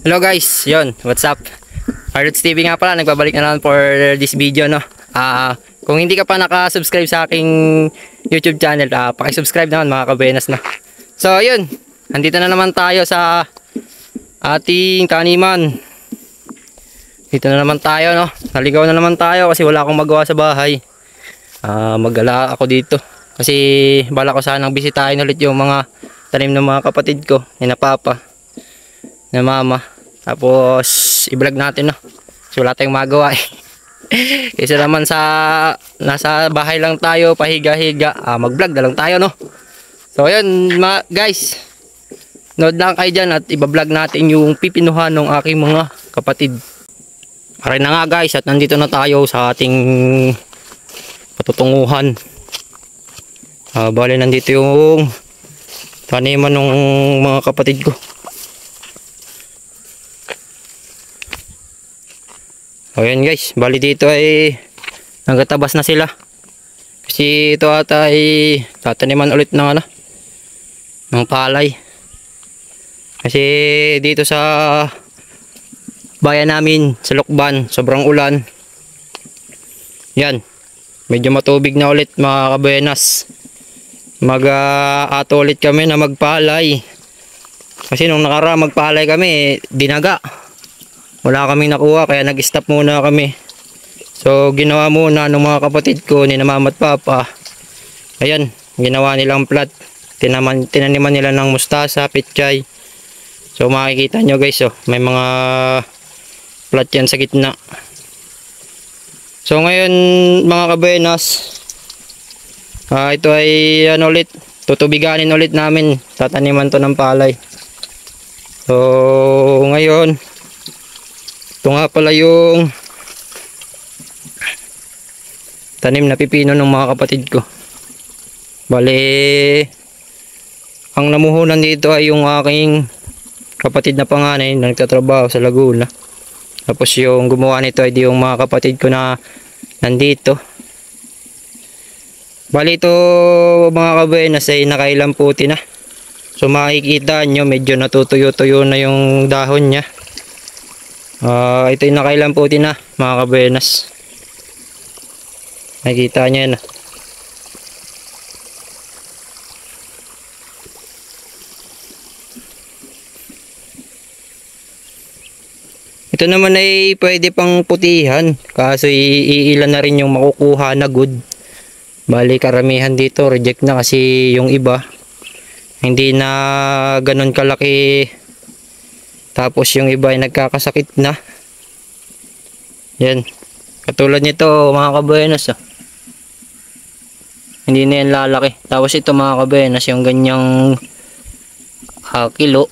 Hello guys, yun, what's up? Arlods TV nga pala, nagbabalik na naman for this video, no? Kung hindi ka pa nakasubscribe sa aking YouTube channel, pakisubscribe naman mga kabenas, no? So yun, andito na naman tayo sa ating taniman. Dito na naman tayo, no? Naligaw na naman tayo kasi wala akong magawa sa bahay. Mag-ala ako dito kasi bala ko sanang bisitahin ulit yung mga tanim ng mga kapatid ko, ni na papa, na mama. Tapos i-vlog natin, no? Kasi wala tayong magawa eh. Kasi naman nasa bahay lang tayo, pahiga-higa, mag-vlog na lang tayo, no? So ayun mga guys, nood lang kayo dyan at iba-vlog natin yung pipinuhan ng aking mga kapatid. Aray na nga guys, at nandito na tayo sa ating patutunguhan. Bali nandito yung taniman ng mga kapatid ko. Ayan guys, bali dito ay nagatabas na sila. Kasi ito ata ay tataniman ulit ng ng palay. Kasi dito sa bayan namin, sa Lukban, sobrang ulan. Yan, medyo matubig na ulit mga kabenas. Mag-ato ulit kami na magpalay. Kasi nung nakaraan magpalay kami, dinaga. Wala kaming nakuha kaya nag-stop muna kami. So ginawa muna ng mga kapatid ko ni na mama at papa. Ayan, ginawa nilang plat. Tinaniman nila ng mustasa, pechay. So makikita nyo guys, may mga plat yan sa gitna. So ngayon mga kabenas, ito ay ulit, tutubiganin ulit namin. Tataniman to ng palay. So ngayon, ito nga pala yung tanim na pipino ng mga kapatid ko. Bale, ang namuhunan dito ay yung aking kapatid na panganay na nagtatrabaho sa Laguna. Tapos yung gumawa nito ay yung mga kapatid ko na nandito. Bale ito mga kabenas ay nakailang puti na. So makikita nyo medyo natutuyo-tuyo na yung dahon nya. Ito yung nakailang puti na mga kabenas. Nakikita nyo yan. Ito naman ay pwede pang putihan, kaso iilan na rin yung makukuha na good. Bali karamihan dito reject na kasi yung iba hindi na ganun kalaki. Tapos yung iba ay nagkakasakit na. Yan. Katulad nito mga kabenas. Hindi na yan lalaki. Tapos ito mga kabenas, yung ganyang kilo.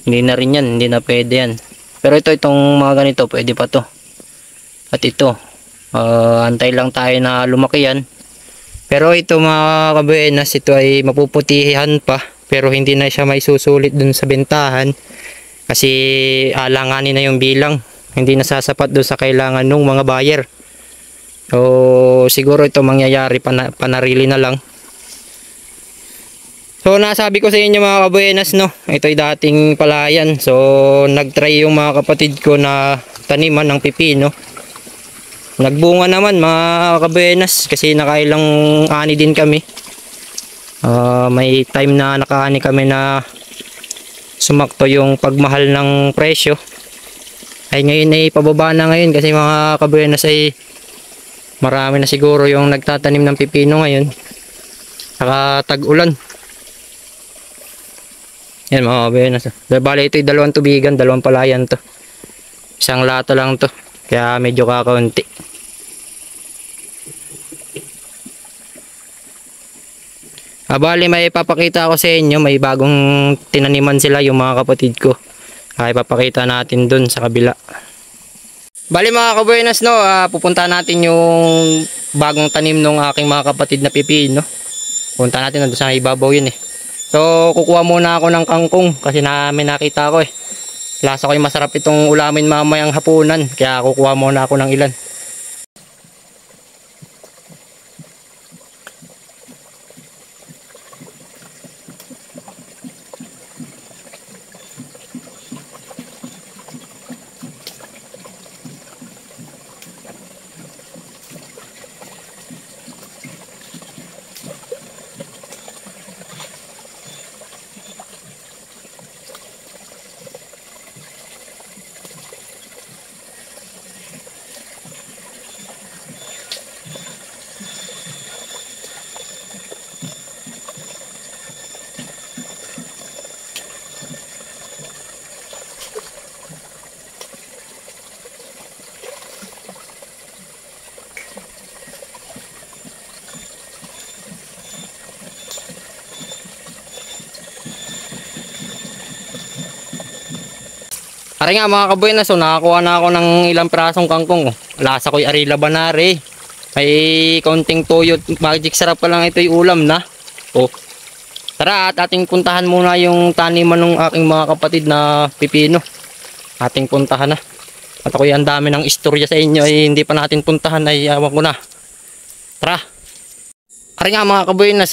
Hindi na rin yan. Hindi na pwede yan. Pero itong mga ganito pwede pa to. At ito. Antay lang tayo na lumaki yan. Pero ito mga kabenas, ito ay mapuputihan pa. Pero hindi na siya may susulit dun sa bentahan. Kasi alanganin na yung bilang, hindi nasasapat doon sa kailangan ng mga buyer. So siguro ito mangyayari panarili na lang. So nasabi ko sa inyo mga kabenas, no, ito ay dating palayan. So nagtry yung mga kapatid ko na taniman ng pipino. Nagbunga naman mga kabenas kasi nakailang ani din kami. May time na nakaani kami na sumakto yung pagmahal ng presyo. Ay ngayon ay pababa na ngayon kasi mga kabenas ay marami na siguro yung nagtatanim ng pipino ngayon. Saka tag-ulan. Yan mga kabenas. Bale ito ay dalawang tubigan, dalawang palayan to. Isang lato lang to. Kaya medyo kakaunti. Bali may ipapakita ako sa inyo, may bagong tinaniman sila yung mga kapatid ko. Ipapakita natin dun sa kabila. Bali mga kabenas, no, pupunta natin yung bagong tanim ng aking mga kapatid na pipino. Punta natin nandun sa ibabaw yun eh. So kukuha muna ako ng kangkong kasi nakita ko eh. Lasa ko yung masarap itong ulamin mamayang hapunan. Kaya kukuha muna ako ng ilan. Ari nga mga kabuenas, so nakakuha na ako ng ilang pirasong kangkong. Oh. Lasa ko'y ari labanare. May konting toyo, magic sarap pa lang ito yung ulam na. Oh. Tara at ating puntahan muna yung taniman ng aking mga kapatid na pipino. Ating puntahan na. At ako'y ang dami ng istorya sa inyo ay hindi pa natin puntahan ay awan ko na. Tara. Ari nga mga kabuenas,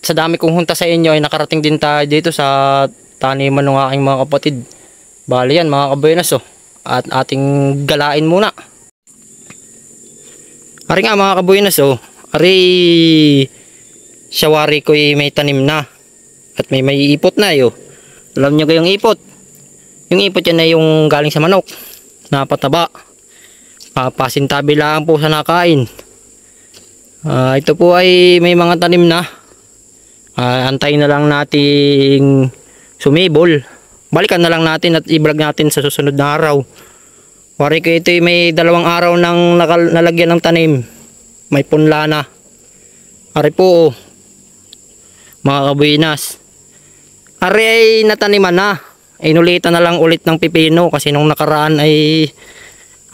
sa dami kong hunta sa inyo ay nakarating din tayo dito sa taniman ng aking mga kapatid. Bali yan mga kabuenas, oh. At ating galain muna. Ari nga mga kabuenas, oh. Ari siyawari ko may tanim na. At may ipot na yo. Alam nyo kayong ipot? Yung ipot yan ay yung galing sa manok. Napataba. Papasintabi lang po sa nakain. Ito po ay may mga tanim na. Antayin na lang nating sumibol. Balikan na lang natin at i-vlog natin sa susunod na araw. Wari ko ito may 2 araw nang nalagyan ng tanim. May punla na. Ari po, mga kabuenas. Ari ay nataniman na. Inulitan na lang ulit ng pipino kasi nung nakaraan ay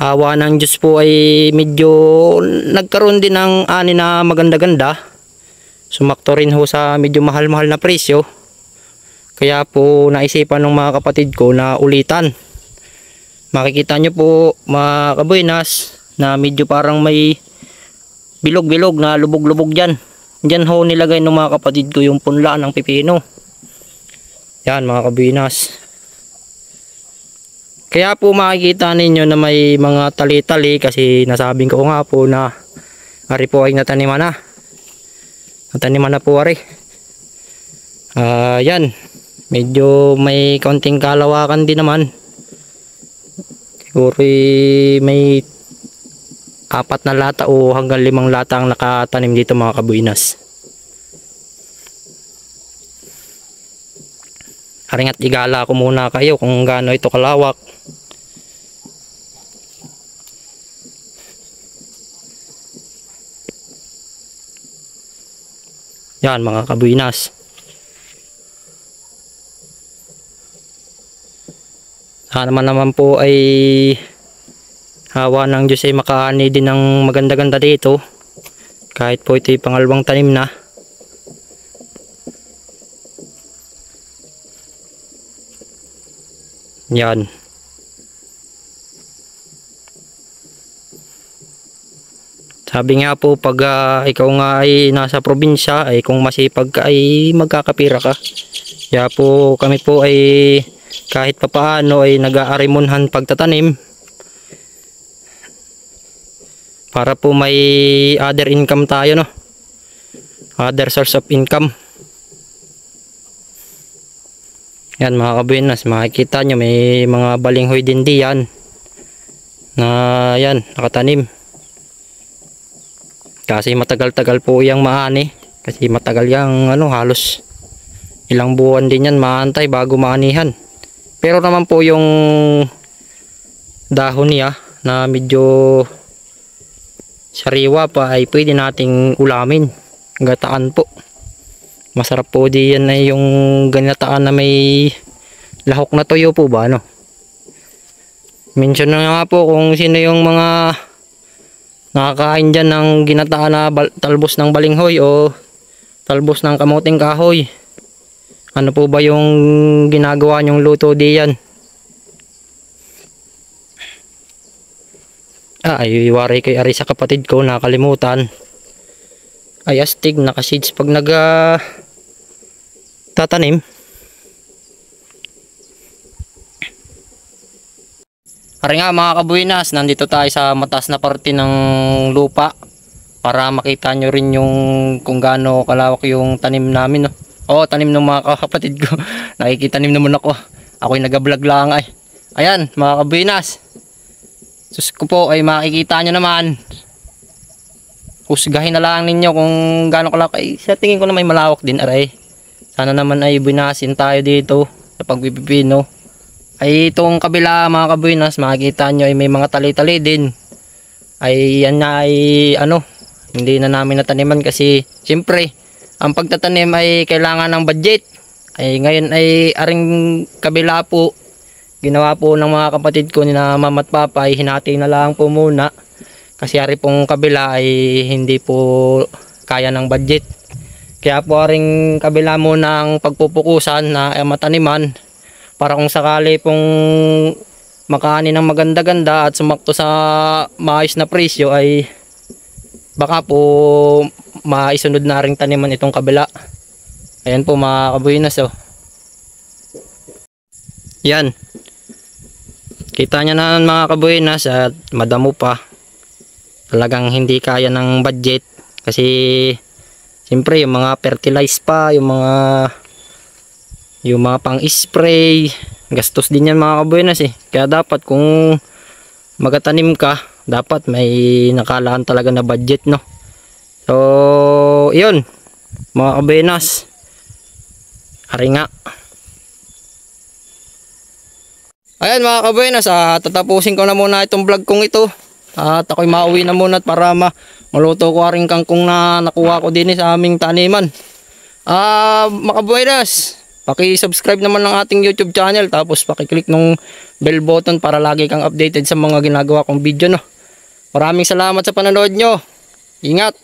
awa ng Diyos po ay medyo nagkaroon din ng ani na maganda-ganda. Sumakto rin ho sa medyo mahal-mahal na presyo. Kaya po naisipan ng mga kapatid ko na ulitan. Makikita nyo po mga kabuenas na medyo parang may bilog-bilog na lubog-lubog dyan. Dyan ho nilagay ng mga kapatid ko yung punla ng pipino. Yan mga kabuenas. Kaya po makikita ninyo na may mga tali-tali kasi nasabing ko nga po na ari po ay nataniman na. Nataniman na po ari. Yan. Medyo may kaunting kalawakan din naman. Siguro may 4 na lata o hanggang 5 lata ang nakatanim dito mga kabuenas. Haring at igala ko muna kayo kung gaano ito kalawak. Yan mga kabuenas. Sana naman po ay hawa ng Diyos ay makaani din ng maganda-ganda dito. Kahit po ito ay pangalawang tanim na. Yan. Sabi nga po pag ikaw nga ay nasa probinsya ay kung masipag ka ay magkakapira ka. Kaya po kami po ay kahit papaano ay nag-aarimonhan pagtatanim para po may other income tayo, no? Other source of income. Yan mga kabuenas, makikita nyo may mga balinghoy din diyan na yan nakatanim. Kasi matagal-tagal po yang maani. Kasi matagal yang halos ilang buwan din yan maantay bago maanihan. Pero naman po yung dahon niya na medyo sariwa pa ay pwede nating ulamin. Gataan po. Masarap po diyan na yung ganataan na may lahok na toyo po ba, no? Mention na nga po kung sino yung mga nakakain dyan ng ginataan na talbos ng balinghoy o talbos ng kamuting kahoy. Ano po ba yung ginagawa nyong luto diyan? Ay wari kay ari sa kapatid ko, nakalimutan. Ay astig, naka-seeds pag tatanim. Ari nga mga kabuenas, nandito tayo sa mataas na parte ng lupa para makita nyo rin yung kung gaano kalawak yung tanim namin, no? Tanim ng mga kapatid ko. Nakikitanim naman ako. Ako'y nag-vlog lang ay. Ayan mga kabuenas. Sus ko po ay makikita nyo naman. Husgahin na lang ninyo kung gaano kalawak. Ay sa tingin ko na may malawak din aray. Sana naman ay binasin tayo dito sa pagpipino. Ay itong kabila mga kabuenas, makikita nyo ay may mga tali-tali din. Ay yan na ay hindi na namin nataniman kasi siyempre ang pagtatanim ay kailangan ng budget. Ay ngayon ay aring kabila po ginawa po ng mga kapatid ko ni na mama at papa ay hinati na lang po muna. Kasi ari pong kabila ay hindi po kaya ng budget. Kaya po aring kabila muna ang pagpupukusan na mataniman para kung sakali pong makaani ng maganda-ganda at sumakto sa maayos na presyo ay baka po maisunod na ring taniman itong kabila. Ayan po mga kabuinas oh. Yan. Kita nyo na mga kabuinas at madamo pa. Talagang hindi kaya ng budget kasi siyempre yung mga fertilize pa, yung mga pang-spray, gastos din yan mga kabuinas eh. Kaya dapat kung magatanim ka, dapat may nakalaan talaga na budget, no. So, yun mga kabuinas. Hari nga. Ayan mga kabuinas, tatapusin ko na muna itong vlog kong ito. At ako'y mauwi na muna para maluto ko rin kangkong na nakuha ko din sa aming taniman. Mga kabuinas, paki-subscribe naman ng ating YouTube channel, tapos paki-click ng bell button para lagi kang updated sa mga ginagawa kong video, no. Maraming salamat sa panonood nyo. Ingat.